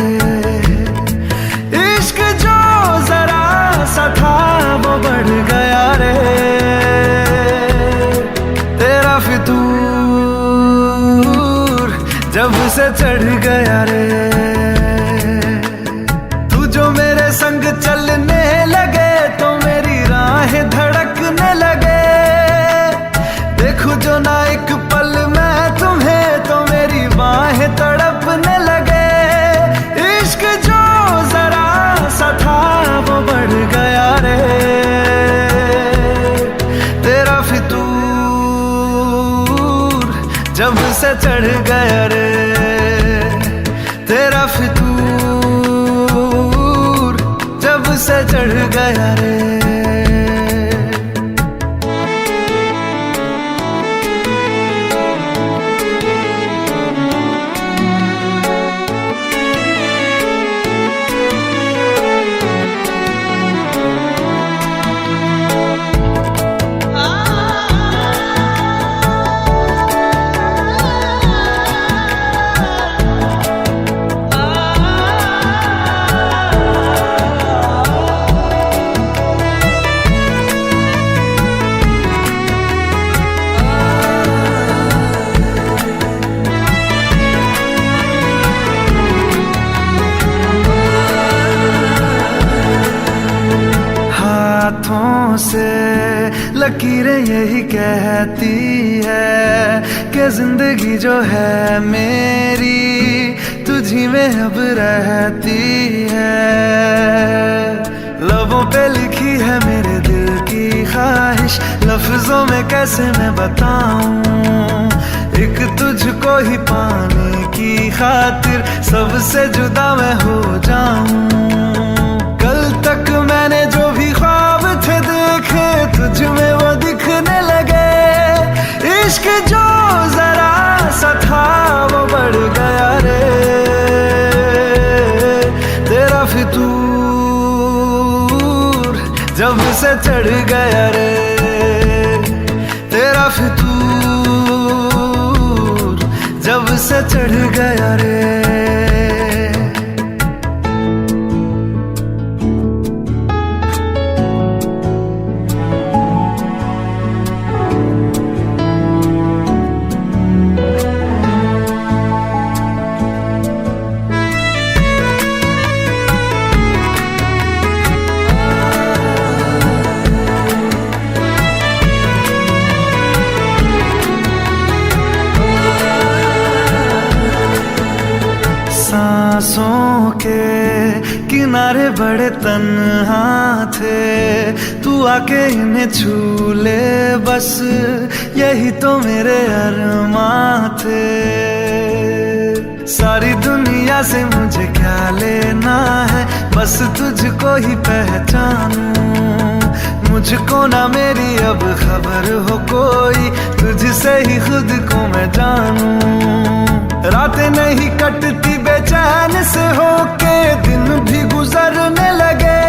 इश्क जो जरा सा था वो बढ़ गया रे। तेरा फितूर जब से चढ़ गया रे, तू जो मेरे संग चलने लगे तो मेरी राहें धड़कने लगे। देखूं जो ना एक पल मैं तुम्हें तो मेरी बाहें तड़पने लगे। इश्क जो जरा सा था वो बढ़ गया रे। तेरा फितूर जब से चढ़ गया रे, तेरा फितूर जब से चढ़ गया रे। हाथों से लकीरें यही कहती है कि जिंदगी जो है मेरी तुझी में अब रहती है। लबों पे लिखी है मेरे दिल की ख्वाहिश, लफ्जों में कैसे मैं बताऊं। एक तुझको ही पाने की खातिर सबसे जुदा मैं हो जाऊं। कल तक मैंने जो भी ख्वाब थे देखे तुझ में वो दिखने लगे। इश्क जो जरा सा था वो बढ़ गया रे। तेरा फितूर जब से चढ़ गया रे, तेरा फितूर जब से चढ़ गया रे। सांसों के किनारे बड़े तन्हा थे, तू आके इन्हें छू ले बस, यही तो मेरे अरमां थे। सारी दुनिया से मुझे क्या लेना है, बस तुझको ही पहचानूं। मुझको ना मेरी अब खबर हो कोई, तुझसे ही खुद को मैं जानूं। रातें नहीं कटती बेचैन से होके, दिन भी गुजरने लगे।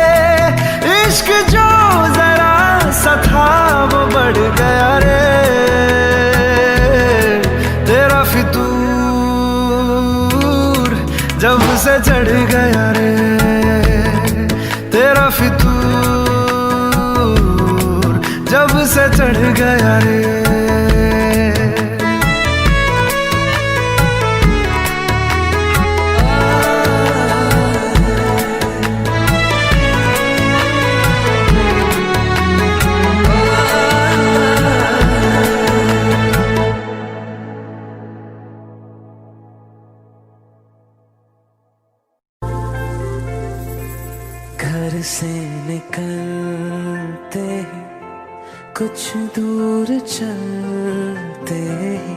इश्क जो जरा सा था वो बढ़ गया रे, तेरा फितूर जब से चढ़ गया रे, तेरा फितूर जब से चढ़ गया रे। घर से निकलते ही कुछ दूर चलते ही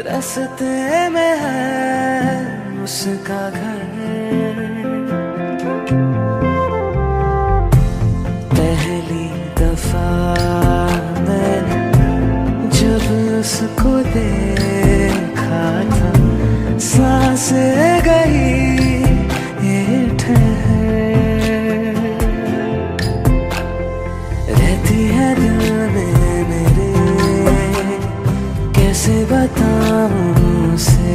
रास्ते में है उसका घर। पहली दफा मैंने जब उसको देखा था, सांसें गई ये ठहर। रहती है दिल में मेरे, कैसे बताऊं उसे,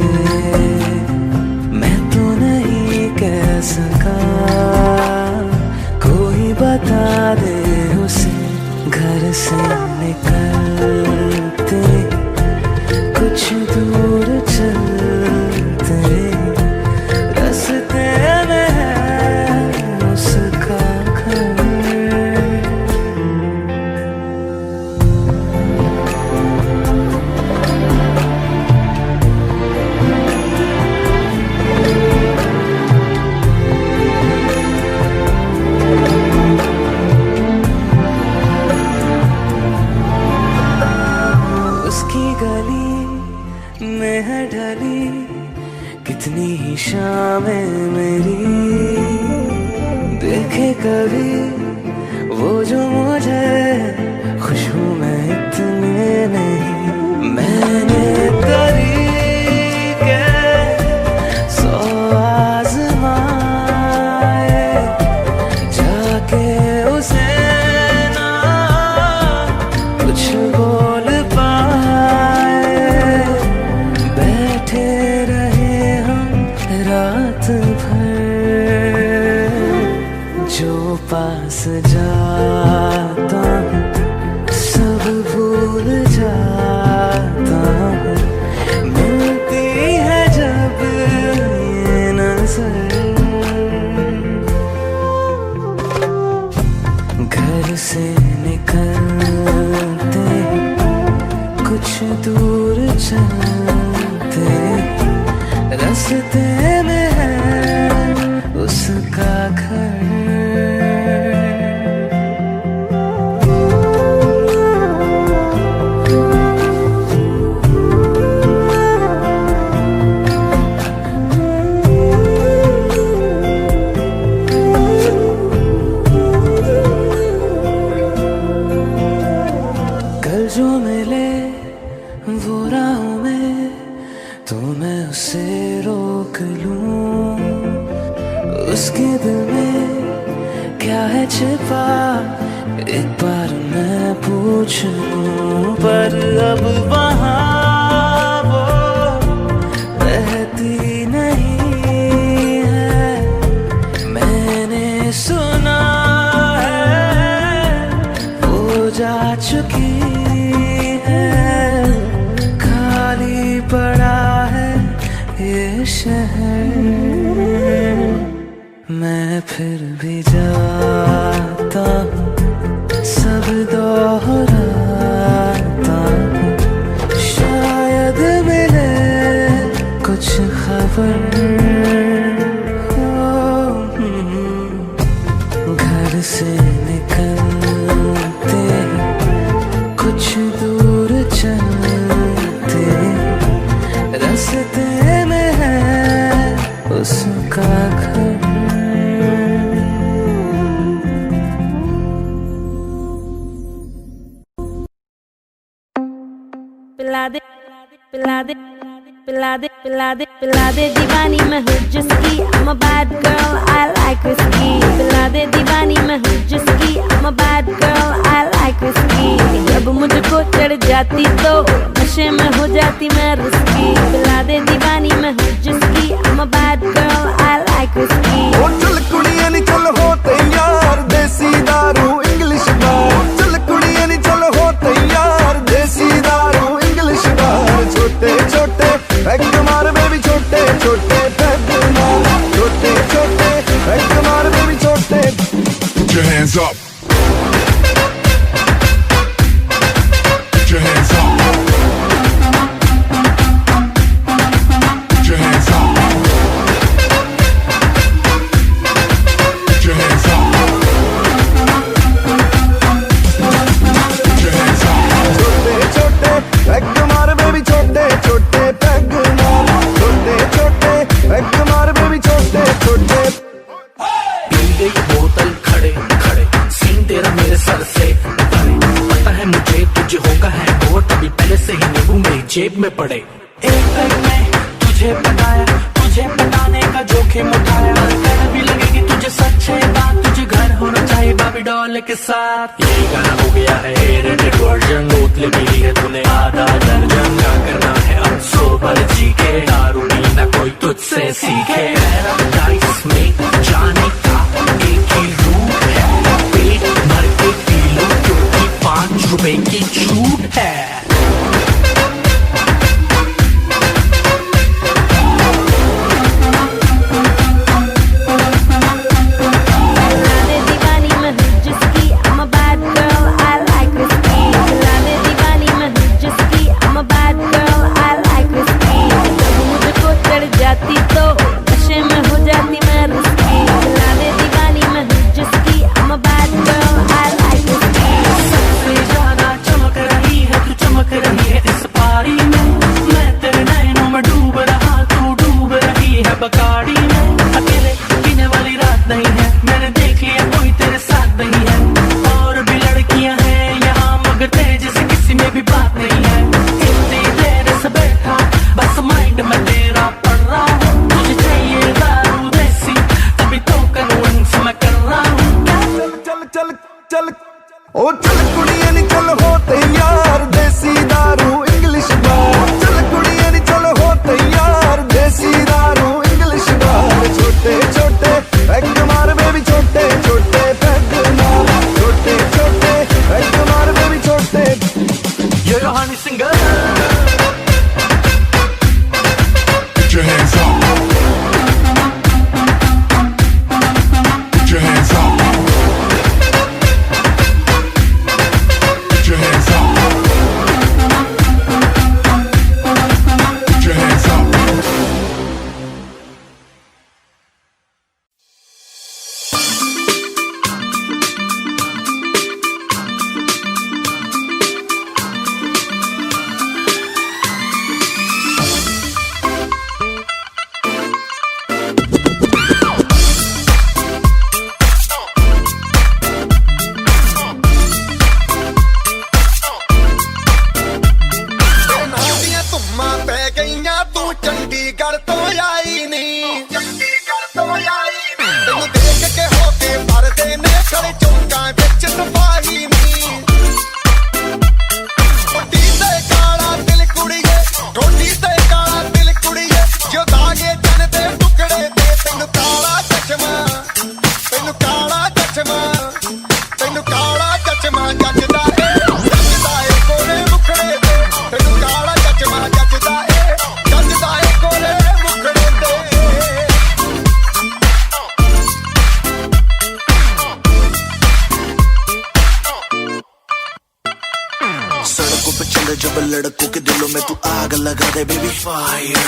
मैं तो नहीं कह सका, कोई बता दे उसे। घर से निकलते कुछ दूर चलते, रास्ते में है उसका घर। उसकी गली में है ढली कितनी ही शामें मेरी, देखे कभी वो जो मुझे खुशबू में इतने नहीं। मैंने तरीके 100 आज़माए, जाके उसे ना कुछ बोल पाए। बैठे रहे हम रात भर, जो पास जाता हूँ सब भूल जाता हूँ। मिलती है जब ये नजर, घर से निकलते कुछ दूर चलते, रास्ते में है उसका घर। कल जो मिले वो राहों में, तो मैं उसे रोक लूं। उसके दिल में क्या है छिपा, एक बार मैं पूछ लूं। पर अब वहाँ वो रहती नहीं है, मैंने सुना है वो जा चुकी है। खाली पड़ा है ये शहर, मैं फिर भी जाता हूँ, सब दोहराता हूँ। शायद मिले कुछ खबर, घर से निकल पिला दे दीवानी मैं हूँ जिसकी I'm a bad girl I like whiskey पिला दे दीवानी मैं हूँ जिसकी I'm a bad girl I like whiskey जब मुझको चढ़ जाती तो नशे में हो जाती मैं रिस्की पिला दे दीवानी मैं हूँ जिसकी I'm a bad girl I like whiskey ओ चल कुड़ियां नी चल हो तैयार देसी दारू इंग्लिश बार चल कुड़ियां नी चल हो तैयार देसी दारू इंग्लिश बार छोटे छोटे पैक मार बेबी छोटे छोटे पैक मार छोटे छोटे पैक मार बेबी छोटे Put your hands up. Put your hands up. Put your hands up. Put your hands up. Put your hands up. छोटे छोटे पैक मार बेबी छोटे छोटे पैक मार छोटे छोटे पैक मार बेबी छोटे छोटे पी गई बोतल खड़े खड़े सीन तेरा मेरे सर से परे पता है मुझे तुझे होगा है वो तभी पहले से ही नींबू मेरी जेब में पड़े एक पैक में तुझे पटाने का जोखिम उठाया कर भी लगेगी तुझे सच्चे बात तुझे घर होना चाहिए बाबी डॉल के साथ यही गाना हो गया है रेटेड वर्जन बोतलें पी ली है तूने आधा दर्जन क्या करना है अब सोबर जी के दारू पीना कोई तुझसे सीखे पैराडाइज में जाने का एक ही रूट है पेट भर के पी लो क्योंकि 5 रुपए की छूट है बकाड़ी में अकेले पीने वाली रात नहीं है मैंने देख लिया कोई तेरे साथ नहीं है और भी लड़कियां हैं यहाँ मगर तेरे जैसे किसी में भी बात नहीं है इतनी देर से बैठा बस माइंड में तेरा पड़ रहा हूँ तुझे चाहिए दारू देसी तभी तो कन्विंस मैं कर रहा हूँ चल चल चल ओ चल कुड़ियां नी चल हो तैयार देसी दारू इंग्लिश बार चल कुड़ियां नी चल हो तैयार देसी दारू छोटे छोटे पैक मार बेबी छोटे छोटे पैक मार छोटे छोटे पैक मार बेबी छोटे ये Rohani singer Put your hands up. Put your hands up. Put your hands up. Put your hands up. जब लड़कों के दिलों में तू आग लगा दे बेबी फायर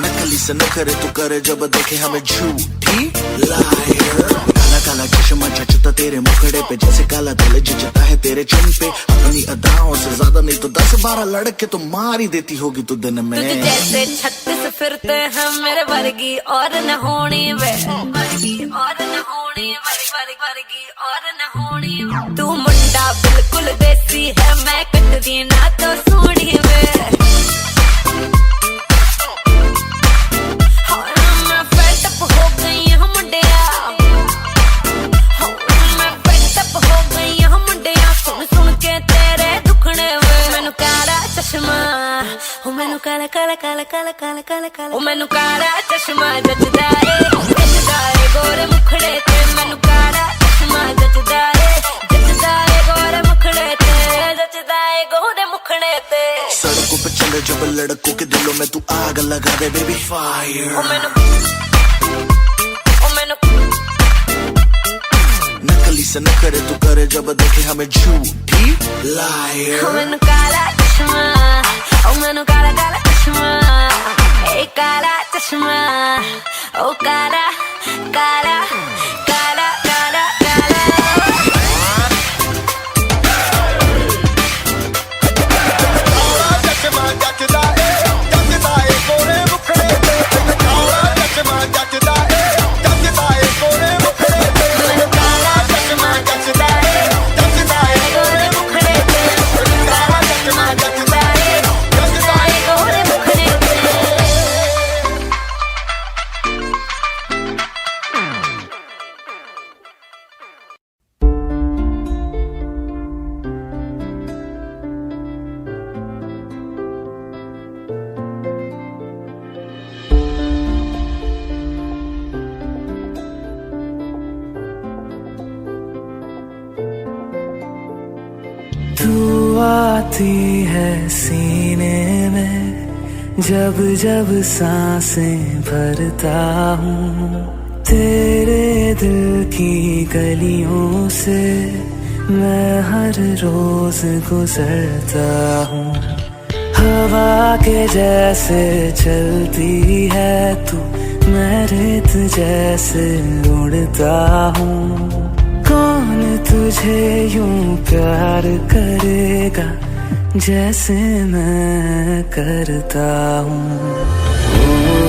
नकली से न करे तू करे जब देखे हमें झूठी लायर काला काला चश्मा जचता तेरे मुखड़े पे जैसे काला दिल जचता है तेरे चिन पे अपनी अदाओं से ज्यादा नहीं तो 10-12 लड़के तो मार ही देती होगी तू दिन में तुझे जैसे 36 फिरते हैं मेरे वर्गी और न होनी वे वर्गी और न होनी वर्गी और न होनी तू मुंडा बिल्कुल देसी है मैं कटदी ना तो सोनी वे काला काला काला काला काला काला काला ओ मैनू काला चश्मा जचदा ए गोरे मुखड़े ते मैनू काला चश्मा जचदा ए गोरे मुखड़े ते जचदा ए गोरे मुखड़े ते सड़कों पे चले जब लड़कों के दिलों में तू आग लगा दे बेबी फायर ओ मैनू नकली से न करे तू करे जब देखे हमें झूठी लायर ओ मैनू काला चश्मा ओ मैनू काला काला चश्मा ए काला चश्मा ओ काला काला काला काला काला चश्मा जचदा ए गोरे मुखड़े ते काला चश्मा जचदा ए गोरे मुखड़े ते काला चश्मा जचदा ए गोरे मुखड़े ते काला चश्मा जचदा ए गोरे मुखड़े ते तू आती है सीने में जब जब सांसें भरता हूँ तेरे दिल की गलियों से मैं हर रोज गुजरता हूँ हवा के जैसे चलती है तू मैं रेत जैसे उड़ता हूँ कौन तुझे यूं प्यार करेगा जैसे मैं करता हूँ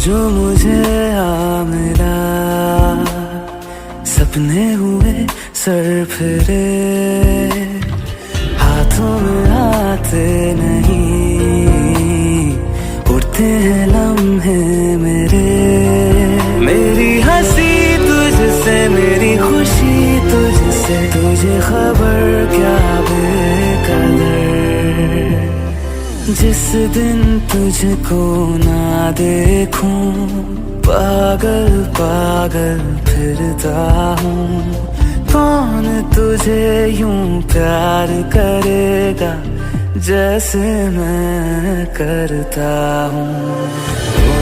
जो मुझे आ मिला सपने हुए सर फिरे हाथों में आते नहीं उड़ते हैं लम्हे मेरी हंसी तुझसे मेरी खुशी तुझसे तुझे खबर क्या बेकदर जिस दिन तुझको ना देखूं पागल पागल फिरता हूँ कौन तुझे यूं प्यार करेगा जैसे मैं करता हूँ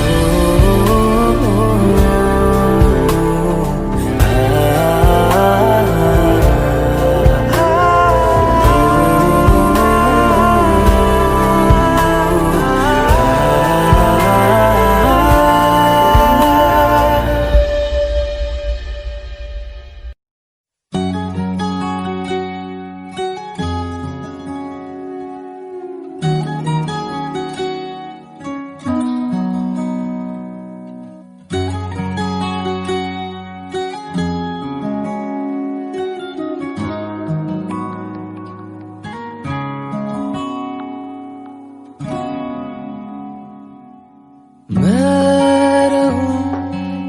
मैं रहूं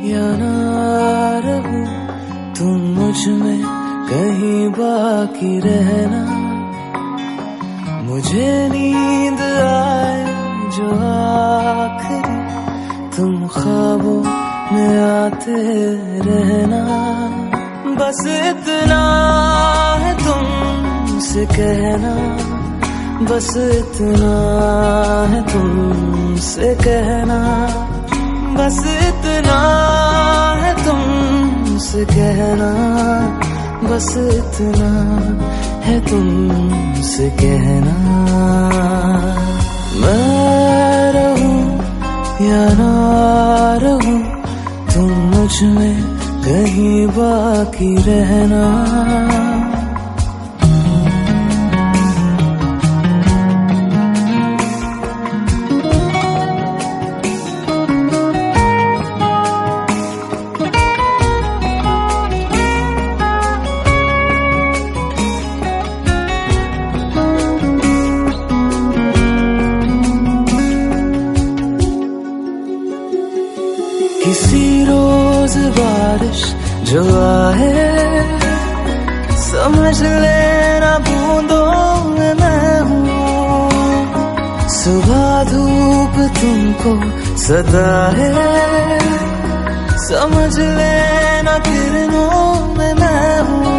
या ना रहूं तुम मुझ में कहीं बाकी रहना मुझे नींद आए जो आखिरी तुम ख्वाबों में आते रहना बस इतना है तुमसे कहना बस इतना है तुमसे कहना बस इतना है तुमसे कहना बस इतना है तुमसे कहना मैं रहूं या ना रहूं तुम मुझ में कहीं बाकी रहना। किसी रोज बारिश जो आए, समझ लेना बूंदों में मैं हूँ। सुबह धूप तुमको सदा है, समझ लेना किरणों में मैं हूँ।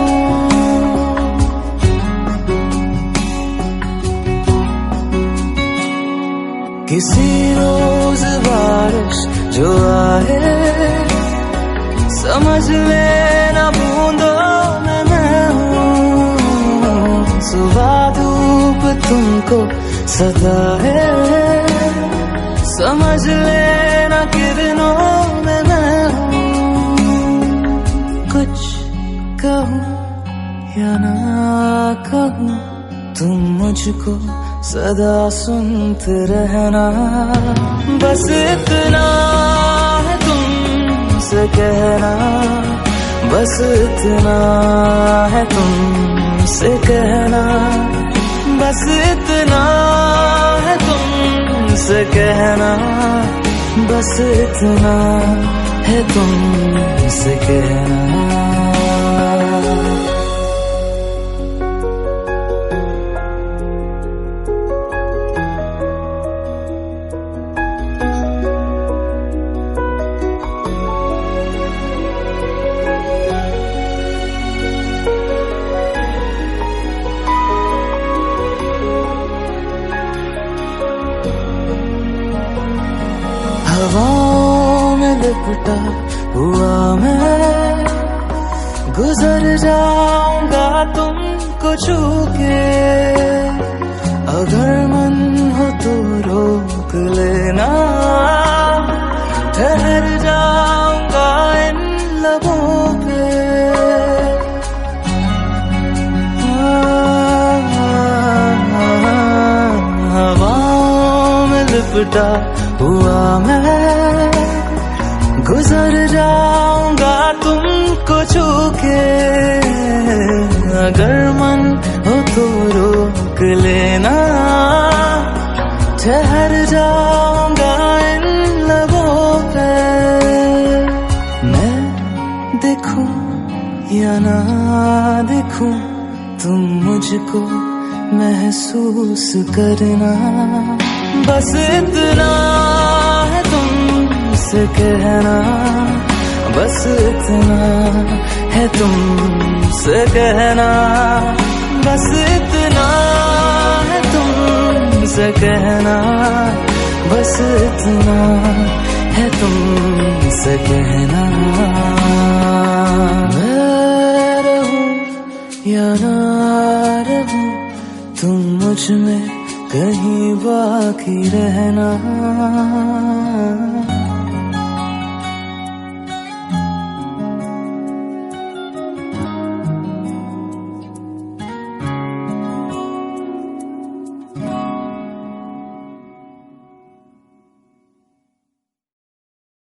किसी रोज बारिश जो आए, समझ लेना बूंदों में मैं हूँ। सुबह धूप तुमको सदा है, समझ लेना किरणों में मैं हूँ। कुछ कहूँ या ना कहूँ, तुम मुझको सदा सुनते रहना। बस इतना है तुमसे कहना, बस इतना है तुमसे कहना, बस इतना है तुमसे कहना, बस इतना है तुमसे कहना। हवाओं में लिपटा हुआ मैं, गुजर जाऊंगा तुमको छू के। अगर मन हो तो रोक लेना, ठहर जाऊंगा इन लबों पे। हवाओं में लिपटा हुआ मैं, गुजर जाऊंगा तुमको छू के। अगर मन हो तो रोक लेना, ठहर जाऊंगा इन लबों पे। मैं देखूं या ना देखूं, तुम मुझको महसूस करना। बस इतना है तुमसे कहना, बस इतना है तुमसे कहना, बस इतना है तुमसे कहना, बस इतना है तुमसे कहना। मैं रहूं या ना रहूं, तुम मुझ में कहीं बाकी रहना।